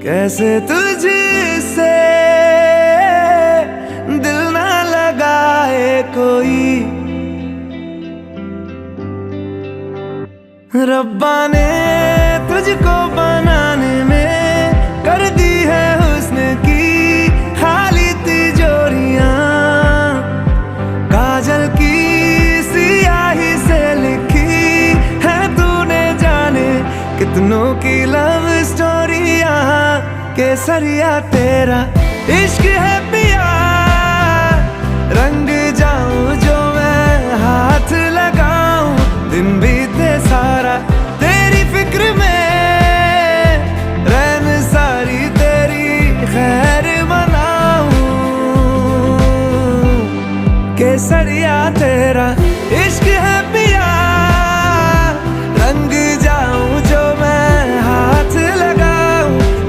कैसे तुझसे दिल ना लगाए कोई, रब्बा ने तुझको बनाने में कर दी है हुस्न की खाली तिजोरियां, काजल की सियाही से लिखी है तूने जाने कितनों की लव स्टोरियां। केसरिया तेरा इश्क है पिया, रंग जाऊं जो मैं हाथ लगाऊं, दिन बीते सारा